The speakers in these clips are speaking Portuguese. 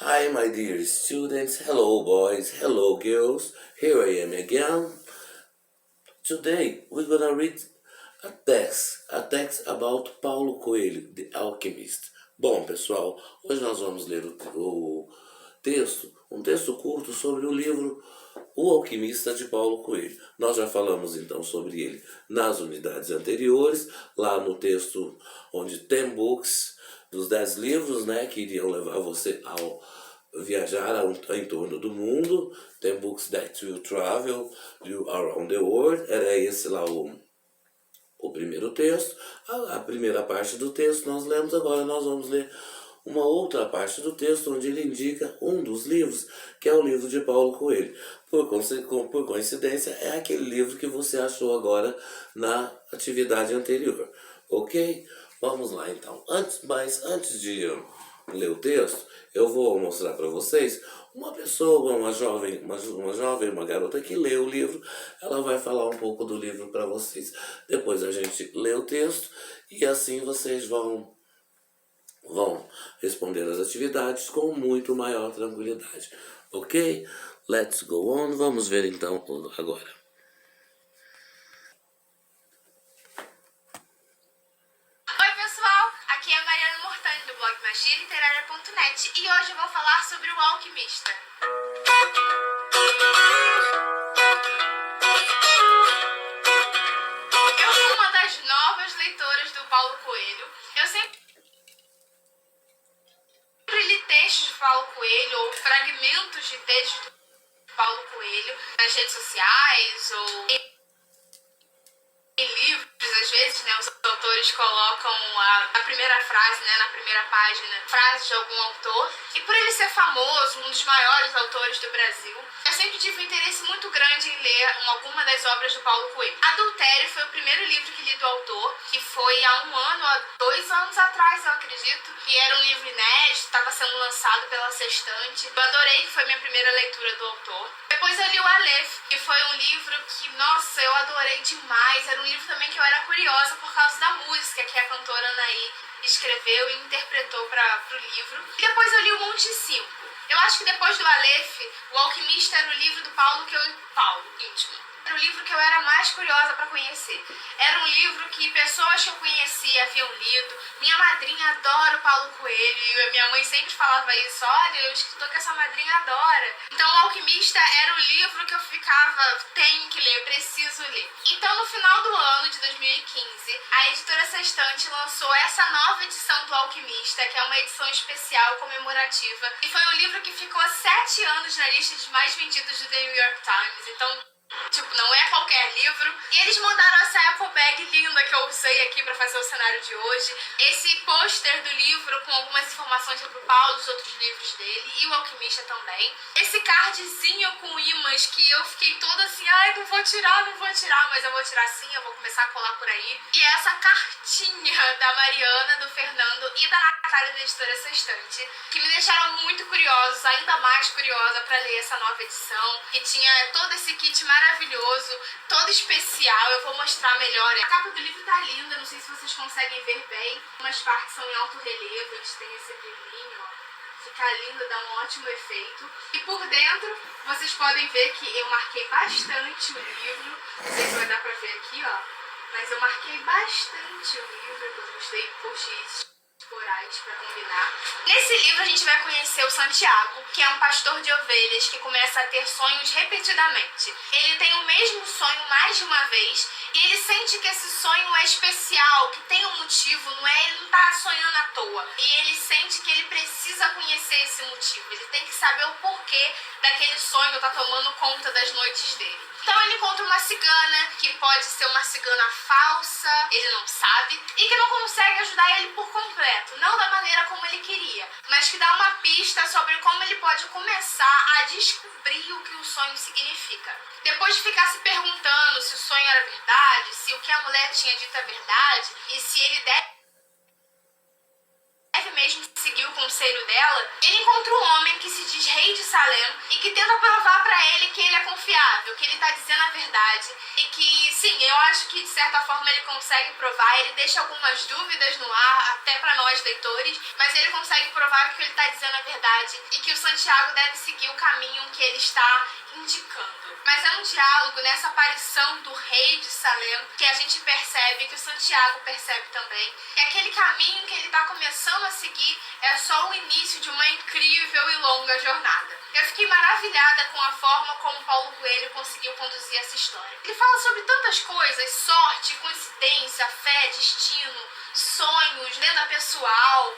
Hi, my dear students. Hello, boys. Hello, girls. Here I am again. Today, we're gonna read a text about Paulo Coelho, The Alchemist. Bom, pessoal, hoje nós vamos ler o texto, um texto curto sobre o livro O Alquimista de Paulo Coelho. Nós já falamos então sobre ele nas unidades anteriores, lá no texto onde tem books, dos 10 livros, né, que iriam levar você ao viajar em torno do mundo. 10 books that will travel you around the world. Era esse lá o primeiro texto. A primeira parte do texto nós lemos, agora nós vamos ler uma outra parte do texto onde ele indica um dos livros, que é o livro de Paulo Coelho. Por coincidência, é aquele livro que você achou agora na atividade anterior, ok? Vamos lá então. Antes de ler o texto, eu vou mostrar para vocês uma pessoa, uma jovem, uma garota que lê o livro. Ela vai falar um pouco do livro para vocês. Depois a gente lê o texto e assim vocês vão responder as atividades com muito maior tranquilidade, ok? Let's go on. Vamos ver então agora. Oi pessoal, aqui é a Mariana Mortani do blog magialiterária.net e hoje eu vou falar sobre O Alquimista. Eu sou uma das novas leitoras do Paulo Coelho. Eu sempre li textos de Paulo Coelho ou fragmentos de textos de Paulo Coelho nas redes sociais ou em livros. Às vezes, né, os autores colocam a primeira frase, né, na primeira página, frase de algum autor. E por ele ser famoso, um dos maiores autores do Brasil, eu sempre tive um interesse muito grande em ler alguma das obras do Paulo Coelho. Adultério foi o primeiro livro que li do autor, que foi há 1 ano, há 2 anos atrás, eu acredito, que era um livro inédito, estava sendo lançado pela Sextante. Eu adorei, que foi minha primeira leitura do autor. Depois eu li o Aleph, que foi um livro que, nossa, eu adorei demais. Era um livro também que eu era curiosa por causa da música que a cantora Anaí escreveu e interpretou para o livro. E depois eu li o Monte 5. Eu acho que depois do Aleph, O Alquimista era o livro do Paulo íntimo. Era o livro que eu era mais curiosa para conhecer. Era um livro que pessoas que eu conhecia haviam lido. Minha madrinha adora o Paulo Coelho e a minha mãe sempre falava isso. Olha, o escritor que essa madrinha adora. Então O Alquimista era o livro que eu ficava, tenho que ler, preciso ler. Então no final do ano de 2015, a editora Sextante lançou essa nova edição do Alquimista, que é uma edição especial comemorativa. E foi um livro que ficou 7 anos na lista de mais vendidos do The New York Times. Então, não é qualquer livro. E eles mandaram essa eco bag linda que eu usei aqui pra fazer o cenário de hoje. Esse pôster do livro com algumas informações sobre o Paulo, dos outros livros dele e o Alquimista também. Esse cardzinho com imãs que eu fiquei toda assim, ai, não vou tirar, mas eu vou tirar sim, eu vou começar a colar por aí. E essa cartinha da Mariana, do Fernando e da Natália da editora Sextante, que me deixaram muito curiosos, ainda mais curiosa pra ler essa nova edição. E tinha todo esse kit maravilhoso, todo especial. Eu vou mostrar melhor. A capa do livro tá linda, não sei se vocês conseguem ver bem. Umas partes são em alto relevo, eles têm esse brilhinho, ó. Fica lindo, dá um ótimo efeito. E por dentro, vocês podem ver que eu marquei bastante o livro. Não sei se vai dar pra ver aqui, ó. Mas eu marquei bastante o livro, eu gostei post-its corais para combinar. Nesse livro a gente vai conhecer o Santiago, que é um pastor de ovelhas que começa a ter sonhos repetidamente. Ele tem o mesmo sonho mais de uma vez e ele sente que esse sonho é especial, que tem um motivo, ele não tá sonhando à toa. E ele sente que ele precisa conhecer esse motivo, ele tem que saber o porquê daquele sonho tá tomando conta das noites dele. Então ele encontra uma cigana, que pode ser uma cigana falsa, ele não sabe, e que não consegue ajudar ele por completo, não da maneira como ele queria, mas que dá uma pista sobre como ele pode começar a descobrir o que o sonho significa. Depois de ficar se perguntando se o sonho era verdade, se o que a mulher tinha dito é verdade, e se ele deve mesmo seguir o conselho conselho dela, ele encontra um homem que se diz rei de Salem e que tenta provar pra ele que ele é confiável, que ele tá dizendo a verdade e que, sim, eu acho que de certa forma ele consegue provar, ele deixa algumas dúvidas no ar, até pra nós leitores, mas ele consegue provar que ele tá dizendo a verdade e que o Santiago deve seguir o caminho que ele está indicando. Mas é um diálogo nessa aparição do rei de Salem que a gente percebe, que o Santiago percebe também, que aquele caminho que ele está começando a seguir é só o início de uma incrível e longa jornada. Eu fiquei maravilhada com a forma como Paulo Coelho conseguiu conduzir essa história. Ele fala sobre tantas coisas: sorte, coincidência, fé, destino, sonhos, lenda pessoal,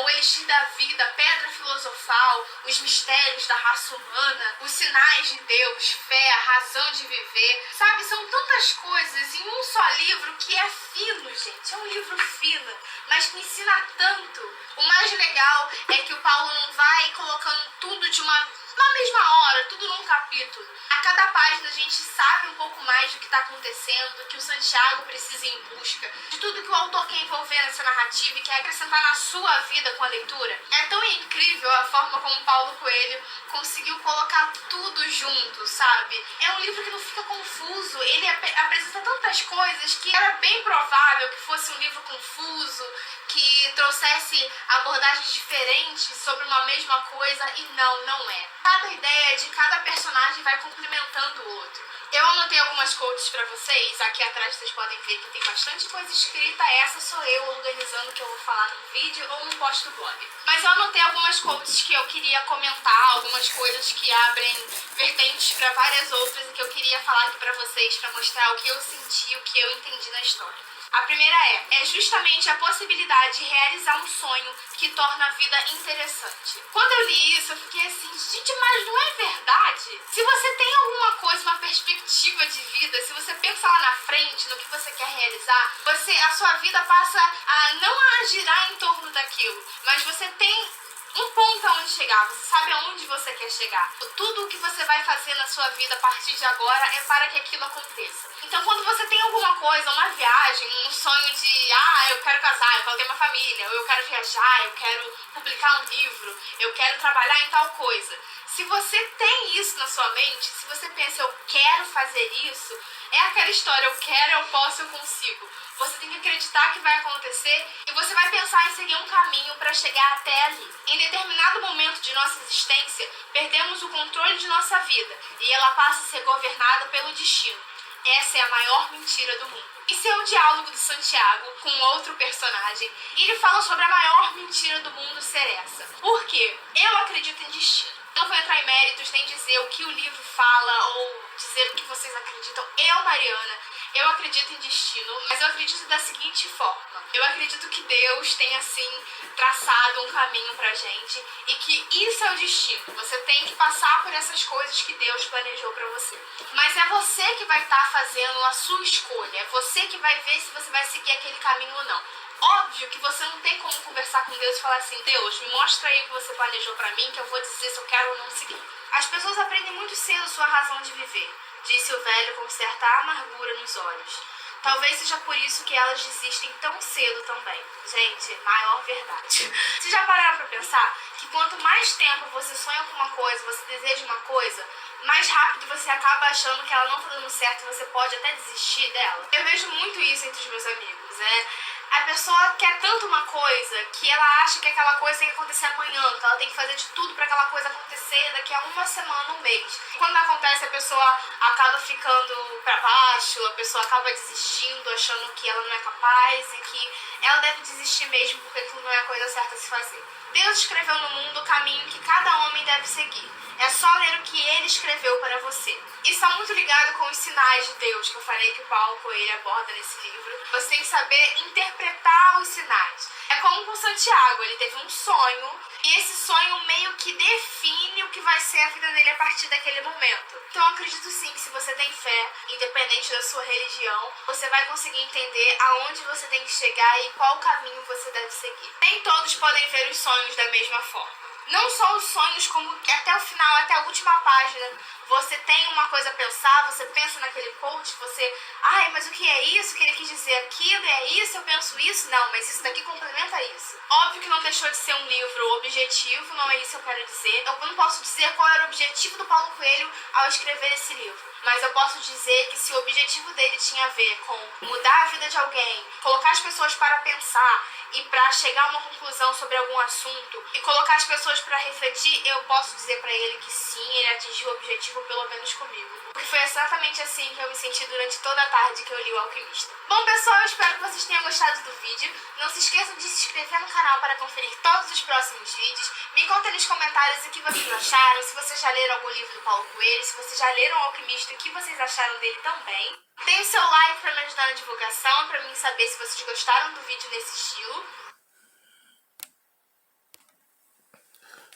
o elixir da vida, pedra filosofal, os mistérios da raça humana, os sinais de Deus, fé, a razão de viver. Sabe, são tantas coisas em um só livro que é fino, gente. É um livro fino, mas que ensina tanto. O mais legal é que o Paulo não vai colocando tudo de uma mesma hora, tudo num capítulo. A cada página a gente sabe um pouco mais do que está acontecendo, do que o Santiago precisa ir em busca, de tudo que o autor quer envolver nessa narrativa e quer acrescentar na sua vida com a leitura. É tão incrível a forma como Paulo Coelho conseguiu colocar tudo junto, sabe? É um livro que não fica confuso, ele apresenta tantas coisas que era bem provável que fosse um livro confuso, que trouxesse abordagens diferentes sobre uma mesma coisa, e não é. Cada ideia de cada personagem vai complementando o outro. Eu anotei algumas quotes pra vocês, aqui atrás vocês podem ver que tem bastante coisa escrita, essa sou eu organizando o que eu vou falar no vídeo ou no post do blog. Mas eu anotei algumas quotes que eu queria comentar, algumas coisas que abrem vertentes pra várias outras e que eu queria falar aqui pra vocês, pra mostrar o que eu senti, o que eu entendi na história. A primeira é justamente a possibilidade de realizar um sonho que torna a vida interessante. Quando eu li isso, eu fiquei assim, gente, mas não é verdade? Se você tem alguma coisa, uma perspectiva de vida, se você pensa lá na frente, no que você quer realizar, a sua vida passa a não a girar em torno daquilo, mas você tem um ponto aonde chegar, você sabe aonde você quer chegar. Tudo o que você vai fazer na sua vida a partir de agora é para que aquilo aconteça. Então quando você tem alguma coisa, uma viagem, um sonho de eu quero casar, eu quero ter uma família, ou eu quero viajar, eu quero publicar um livro, eu quero trabalhar em tal coisa. Se você tem isso na sua mente, se você pensa, eu quero fazer isso, é aquela história, eu quero, eu posso, eu consigo. Você tem que acreditar que vai acontecer e você vai pensar em seguir um caminho para chegar até ali. Em determinado momento de nossa existência, perdemos o controle de nossa vida e ela passa a ser governada pelo destino. Essa é a maior mentira do mundo. Isso é um diálogo do Santiago com outro personagem e ele fala sobre a maior mentira do mundo ser essa. Por quê? Eu acredito em destino. Não vou entrar em méritos nem dizer o que o livro fala ou dizer o que vocês acreditam. Eu, Mariana, eu acredito em destino, mas eu acredito da seguinte forma. Eu acredito que Deus tem, assim, traçado um caminho pra gente e que isso é o destino. Você tem que passar por essas coisas que Deus planejou pra você. Mas é você que vai estar fazendo a sua escolha. É você que vai ver se você vai seguir aquele caminho ou não. Óbvio que você não tem como conversar com Deus e falar assim, Deus, me mostra aí o que você planejou pra mim, que eu vou dizer se eu quero ou não seguir. As pessoas aprendem muito cedo sua razão de viver, disse o velho com certa amargura nos olhos. Talvez seja por isso que elas desistem tão cedo também. Gente, maior verdade. Vocês já pararam pra pensar que quanto mais tempo você sonha com uma coisa, você deseja uma coisa, mais rápido você acaba achando que ela não tá dando certo e você pode até desistir dela? Eu vejo muito isso entre os meus amigos, né? A pessoa quer tanto uma coisa que ela acha que aquela coisa tem que acontecer amanhã, que ela tem que fazer de tudo para aquela coisa acontecer daqui a uma semana, um mês. Quando acontece, a pessoa acaba ficando para baixo, a pessoa acaba desistindo, achando que ela não é capaz e que ela deve desistir mesmo porque aquilo não é a coisa certa a se fazer. Deus escreveu no mundo o caminho que cada homem deve seguir. É só ler o que ele escreveu para você. Isso está muito ligado com os sinais de Deus, que eu falei que o Paulo Coelho aborda nesse livro. Você tem que saber interpretar os sinais. É como com Santiago, ele teve um sonho, e esse sonho meio que define o que vai ser a vida dele a partir daquele momento. Então eu acredito sim que se você tem fé, independente da sua religião, você vai conseguir entender aonde você tem que chegar e qual caminho você deve seguir. Nem todos podem ver os sonhos da mesma forma. Não só os sonhos, como que até o final final até a última página, você tem uma coisa a pensar, você pensa naquele coach, você... Ai, mas o que é isso? Que ele quis dizer aquilo, é isso? Eu penso isso? Não, mas isso daqui complementa isso. Óbvio que não deixou de ser um livro objetivo, não é isso que eu quero dizer. Eu não posso dizer qual era o objetivo do Paulo Coelho ao escrever esse livro. Mas eu posso dizer que se o objetivo dele tinha a ver com mudar a vida de alguém, colocar as pessoas para pensar e para chegar a uma conclusão sobre algum assunto e colocar as pessoas para refletir, eu posso dizer para ele que sim, ele atingiu o objetivo pelo menos comigo. Porque foi exatamente assim que eu me senti durante toda a tarde que eu li O Alquimista. Bom, pessoal, eu espero que vocês tenham gostado do vídeo. Não se esqueçam de se inscrever no canal para conferir todos os próximos vídeos. Me contem nos comentários o que vocês acharam, se vocês já leram algum livro do Paulo Coelho, se vocês já leram O Alquimista, o que vocês acharam dele também. Deem o seu like para me ajudar na divulgação, para mim saber se vocês gostaram do vídeo nesse estilo.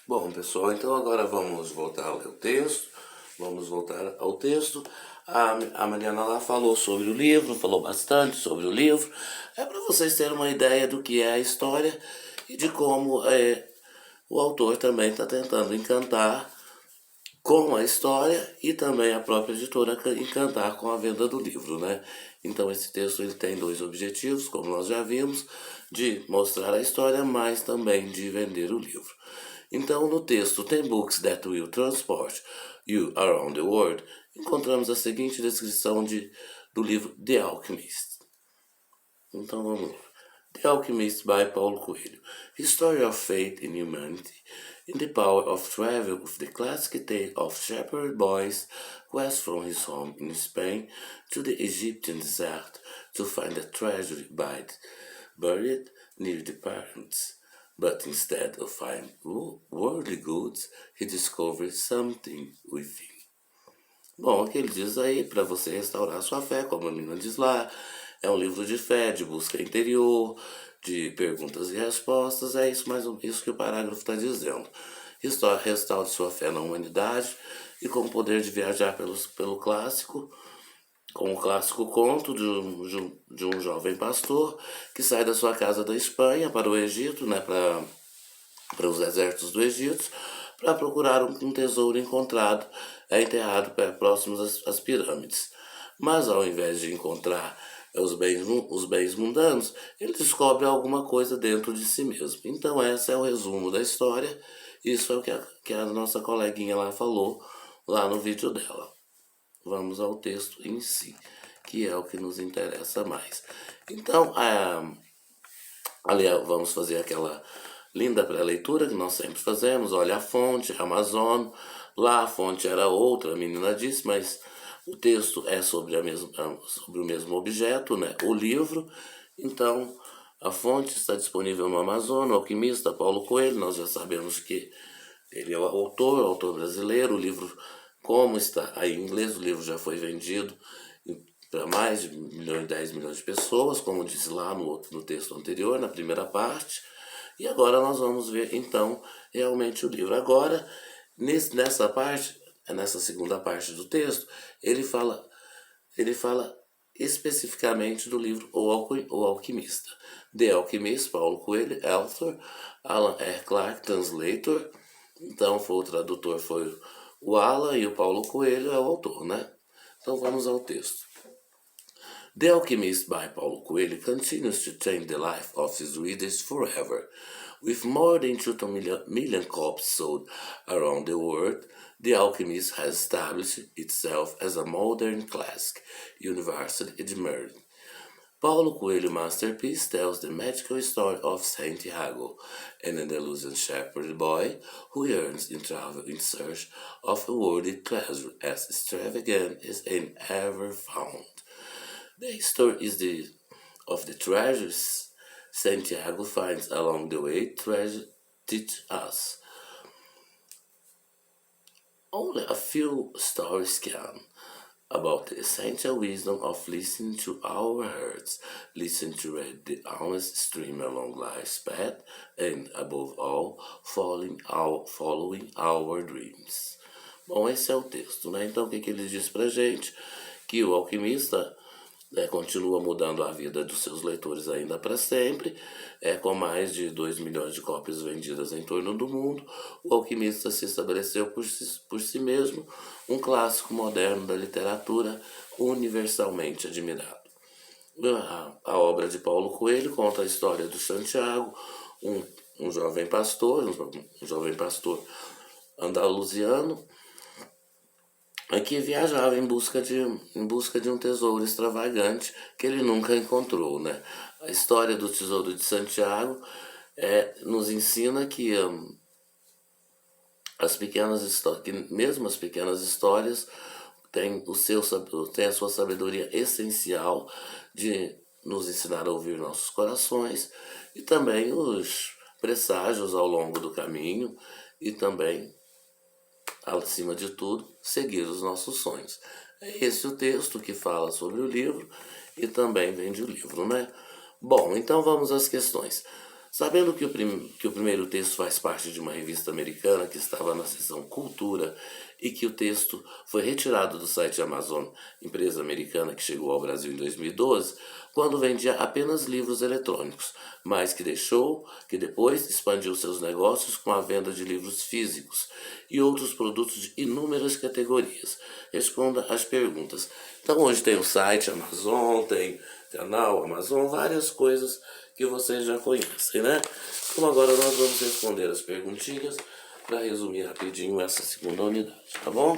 Bom, pessoal, então agora vamos voltar ao texto. A Mariana lá falou sobre o livro, falou bastante sobre o livro. É para vocês terem uma ideia do que é a história e de como o autor também está tentando encantar com a história e também a própria editora encantar com a venda do livro, né? Então esse texto ele tem dois objetivos, como nós já vimos, de mostrar a história, mas também de vender o livro. Então no texto Tem Books That Will Transport You Around the World, encontramos a seguinte descrição do livro The Alchemist. Então vamos lá. The Alchemist by Paulo Coelho. History of faith in humanity, in the power of travel with the classic tale of shepherd boy's quest from his home in Spain to the Egyptian desert to find a treasure buried near the pyramids. But instead of finding worldly goods, he discovers something within. Bom, o que ele diz aí, para você restaurar sua fé, como a menina diz lá, é um livro de fé, de busca interior, de perguntas e respostas, é isso mais isso que o parágrafo está dizendo. Restaure sua fé na humanidade e com o poder de viajar pelo clássico, com o clássico conto de um jovem pastor que sai da sua casa da Espanha para o Egito, né, para os desertos do Egito, para procurar um tesouro encontrado, enterrado próximos às pirâmides. Mas ao invés de encontrar os bens mundanos, ele descobre alguma coisa dentro de si mesmo. Então esse é o resumo da história. Isso é o que a nossa coleguinha lá falou, lá no vídeo dela. Vamos ao texto em si, que é o que nos interessa mais. Então, ali vamos fazer aquela linda pré-leitura que nós sempre fazemos. Olha a fonte, Amazon. Lá a fonte era outra, a menina disse, mas o texto é sobre o mesmo objeto, né? O livro. Então, a fonte está disponível no Amazon, o Alquimista, Paulo Coelho. Nós já sabemos que ele é o autor brasileiro. O livro, como está aí em inglês, o livro já foi vendido para mais de 10 milhões de pessoas, como disse lá no texto anterior, na primeira parte. E agora nós vamos ver, então, realmente o livro. Agora, nessa segunda parte do texto, ele fala especificamente do livro O Alquimista. The Alchemist, Paulo Coelho, author, Alan R. Clark, translator. Então, o tradutor foi o Alan e o Paulo Coelho é o autor, né? Então, vamos ao texto. The Alchemist by Paulo Coelho continues to change the life of his readers forever. With more than 2 million copies sold around the world, The Alchemist has established itself as a modern classic, universally admired. Paulo Coelho's masterpiece tells the magical story of Santiago, an Andalusian shepherd boy who yearns in travel in search of a worldly treasure as extravagant as ever found. The story is of the treasures Santiago finds along the way. Treasure teach us. Only a few stories can, about the essential wisdom of listening to our hearts, listen to read the honest stream along life's path, and above all, following our dreams. Bom, esse é o texto, né? Então o que ele diz pra gente? Que o alquimista continua mudando a vida dos seus leitores ainda para sempre, com mais de 2 milhões de cópias vendidas em torno do mundo. O Alquimista se estabeleceu por si mesmo um clássico moderno da literatura universalmente admirado. A obra de Paulo Coelho conta a história de Santiago, um jovem pastor, andaluziano, que viajava em busca de um tesouro extravagante que ele nunca encontrou, né? A história do tesouro de Santiago nos ensina que mesmo as pequenas histórias têm a sua sabedoria essencial de nos ensinar a ouvir nossos corações e também os presságios ao longo do caminho e também, acima de tudo, seguir os nossos sonhos. É esse o texto que fala sobre o livro e também vem do livro, né? Bom, então vamos às questões. Sabendo que o primeiro texto faz parte de uma revista americana que estava na seção Cultura e que o texto foi retirado do site Amazon, empresa americana que chegou ao Brasil em 2012, quando vendia apenas livros eletrônicos, mas que depois expandiu seus negócios com a venda de livros físicos e outros produtos de inúmeras categorias. Responda às perguntas. Então hoje tem o site Amazon, tem canal Amazon, várias coisas que vocês já conhecem, né? Então agora nós vamos responder as perguntinhas para resumir rapidinho essa segunda unidade, tá bom?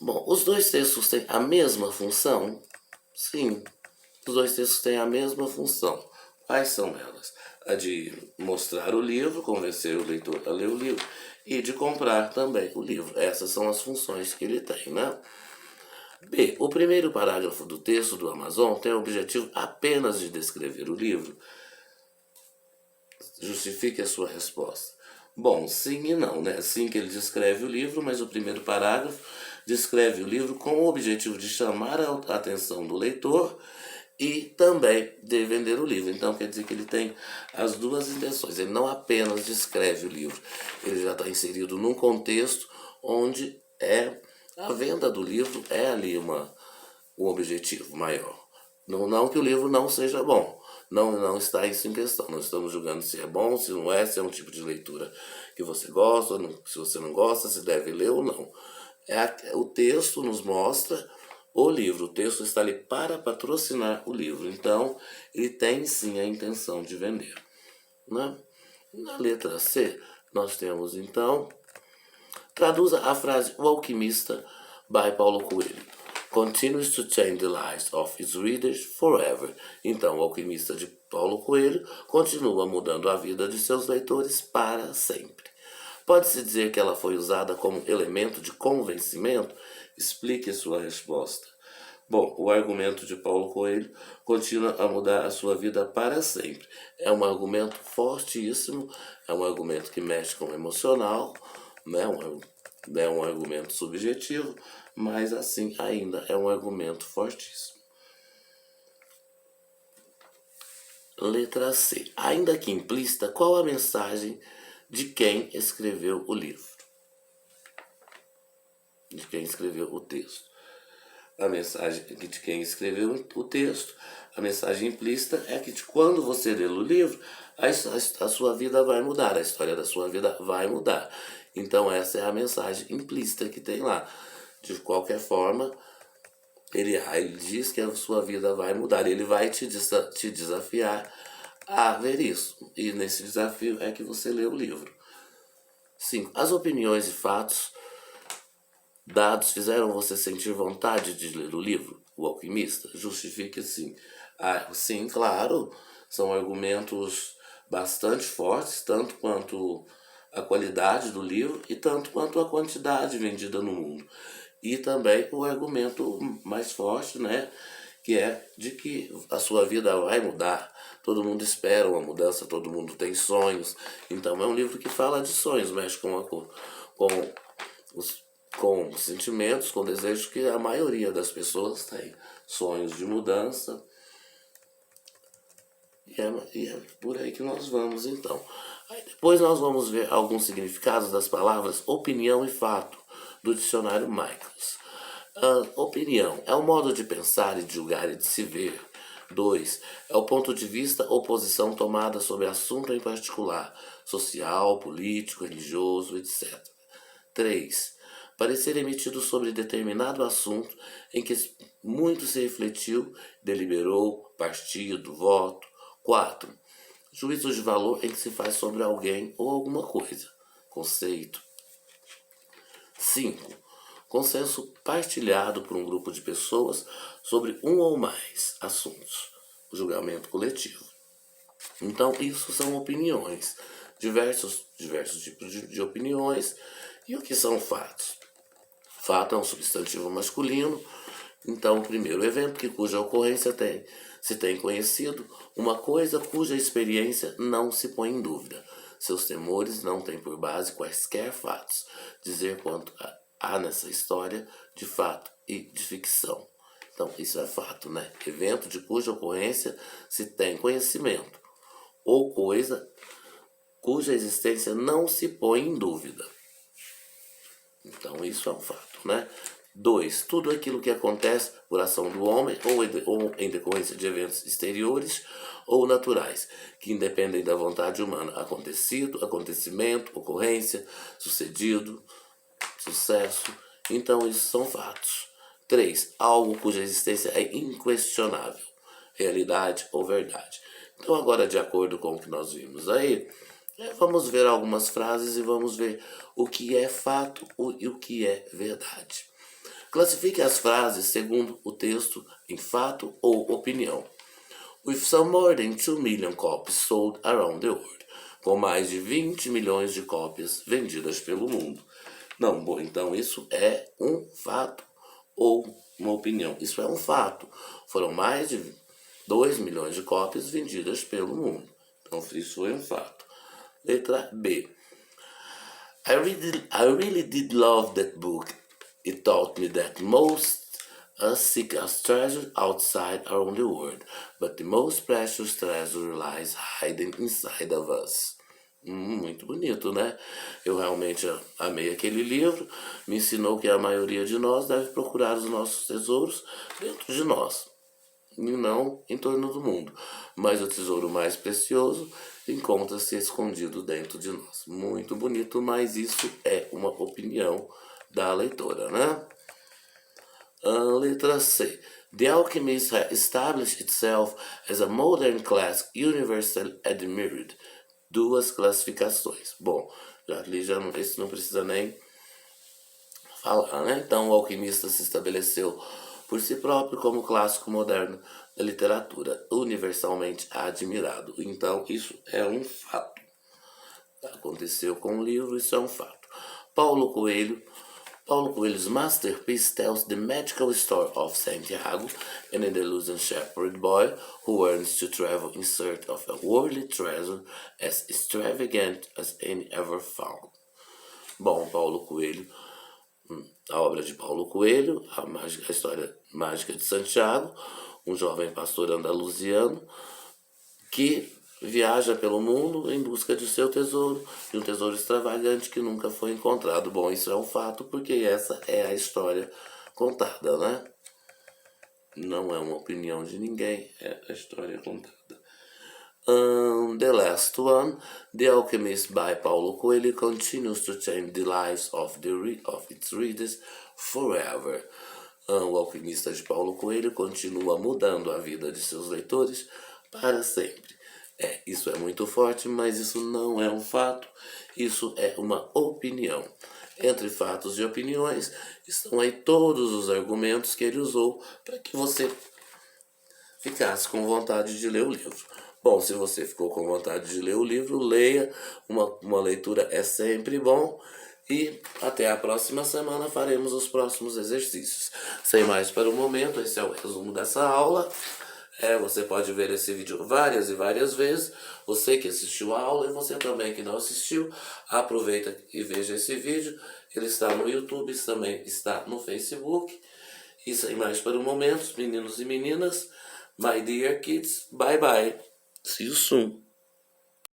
Bom, os dois textos têm a mesma função? Sim, os dois textos têm a mesma função. Quais são elas? A de mostrar o livro, convencer o leitor a ler o livro e de comprar também o livro. Essas são as funções que ele tem, né? B. O primeiro parágrafo do texto do Amazon tem o objetivo apenas de descrever o livro. Justifique a sua resposta. Bom, sim e não, né? Sim que ele descreve o livro, mas o primeiro parágrafo descreve o livro com o objetivo de chamar a atenção do leitor e também de vender o livro. Então quer dizer que ele tem as duas intenções. Ele não apenas descreve o livro, ele já está inserido num contexto onde a venda do livro é ali um objetivo maior. Não que o livro não seja bom. Não está isso em questão. Não estamos julgando se é bom, se não é, se é um tipo de leitura que você gosta, se você não gosta, se deve ler ou não. O texto nos mostra o livro. O texto está ali para patrocinar o livro. Então, ele tem sim a intenção de vender, né? Na letra C, nós temos então... Traduza a frase O Alquimista, by Paulo Coelho. Continues to change the lives of its readers forever. Então, O Alquimista de Paulo Coelho continua mudando a vida de seus leitores para sempre. Pode-se dizer que ela foi usada como elemento de convencimento? Explique sua resposta. Bom, o argumento de Paulo Coelho continua a mudar a sua vida para sempre. É um argumento fortíssimo, é um argumento que mexe com o emocional, né? É um argumento subjetivo, mas assim ainda é um argumento fortíssimo. Letra C. Ainda que implícita, qual a mensagem de quem escreveu o livro? De quem escreveu o texto. A mensagem de quem escreveu o texto, a mensagem implícita é que quando você lê o livro, a sua vida vai mudar, a história da sua vida vai mudar. Então essa é a mensagem implícita que tem lá. De qualquer forma, ele diz que a sua vida vai mudar, ele vai te desafiar a ver isso. E nesse desafio é que você lê o livro. 5. As opiniões e fatos dados fizeram você sentir vontade de ler o livro, O Alquimista? Justifique sim. Sim, claro, são argumentos bastante fortes, tanto quanto a qualidade do livro e tanto quanto a quantidade vendida no mundo. E também o argumento mais forte, né, que é de que a sua vida vai mudar. Todo mundo espera uma mudança, todo mundo tem sonhos. Então é um livro que fala de sonhos, mexe com os sentimentos, com desejos que a maioria das pessoas tem. Sonhos de mudança. E é por aí que nós vamos então. Aí depois nós vamos ver alguns significados das palavras opinião e fato, do dicionário Michaels. Opinião é o modo de pensar e de julgar e de se ver. 2. É o ponto de vista ou posição tomada sobre assunto em particular, social, político, religioso, etc. 3. Parecer emitido sobre determinado assunto em que muito se refletiu, deliberou, partido, voto. 4. Juízo de valor em que se faz sobre alguém ou alguma coisa, conceito. 5. Consenso partilhado por um grupo de pessoas sobre um ou mais assuntos, o julgamento coletivo. Então, isso são opiniões, diversos tipos de opiniões. E o que são fatos? Fato é um substantivo masculino. Então, o primeiro evento cuja ocorrência se tem conhecido, uma coisa cuja experiência não se põe em dúvida. Seus temores não têm por base quaisquer fatos. Dizer quanto há nessa história de fato e de ficção. Então, isso é fato, né? Evento de cuja ocorrência se tem conhecimento, ou coisa cuja existência não se põe em dúvida. Então, isso é um fato, né? 2. Tudo aquilo que acontece por ação do homem ou em decorrência de eventos exteriores ou naturais, que independem da vontade humana. Acontecido, acontecimento, ocorrência, sucedido, sucesso. Então, isso são fatos. 3. Algo cuja existência é inquestionável, realidade ou verdade. Então, agora, de acordo com o que nós vimos aí, vamos ver algumas frases e vamos ver o que é fato e o que é verdade. Classifique as frases segundo o texto em fato ou opinião. With some more than 2 million copies sold around the world. Com mais de 20 milhões de cópias vendidas pelo mundo. Não, bom, então isso é um fato ou uma opinião. Isso é um fato. Foram mais de 2 milhões de cópias vendidas pelo mundo. Então isso foi um fato. Letra B. I really did love that book. It taught me that most us seek a treasure outside around the world, but the most precious treasure lies hidden inside of us. Muito bonito, né? Eu realmente amei aquele livro. Me ensinou que a maioria de nós deve procurar os nossos tesouros dentro de nós e não em torno do mundo. Mas o tesouro mais precioso encontra-se escondido dentro de nós. Muito bonito, mas isso é uma opinião da leitora, né? Letra C. The Alchemist has established itself as a modern class universally admired. 2 classificações. Bom, já li, esse não precisa nem falar, né? Então, o Alquimista se estabeleceu por si próprio como clássico moderno da literatura, universalmente admirado. Então, isso é um fato. Aconteceu com o livro, isso é um fato. Paulo Coelho's masterpiece tells the magical story of Santiago, an Andalusian shepherd boy who learns to travel in search of a worldly treasure as extravagant as any ever found. Bom, Paulo Coelho, a obra de Paulo Coelho, a história mágica de Santiago, um jovem pastor andaluziano que viaja pelo mundo em busca de seu tesouro, de um tesouro extravagante que nunca foi encontrado. Bom, isso é um fato porque essa é a história contada, né? Não é uma opinião de ninguém, é a história contada. The last one, The Alchemist by Paulo Coelho continues to change the lives of its readers forever. O Alquimista de Paulo Coelho continua mudando a vida de seus leitores para sempre. Isso é muito forte, mas isso não é um fato, isso é uma opinião. Entre fatos e opiniões estão aí todos os argumentos que ele usou para que você ficasse com vontade de ler o livro. Bom, se você ficou com vontade de ler o livro, leia, uma leitura é sempre bom. E até a próxima semana faremos os próximos exercícios. Sem mais para o momento, esse é o resumo dessa aula. Você pode ver esse vídeo várias e várias vezes. Você que assistiu a aula e você também que não assistiu, aproveita e veja esse vídeo. Ele está no YouTube, também está no Facebook. E sem mais para o momento, meninos e meninas, my dear kids, bye bye. See you soon.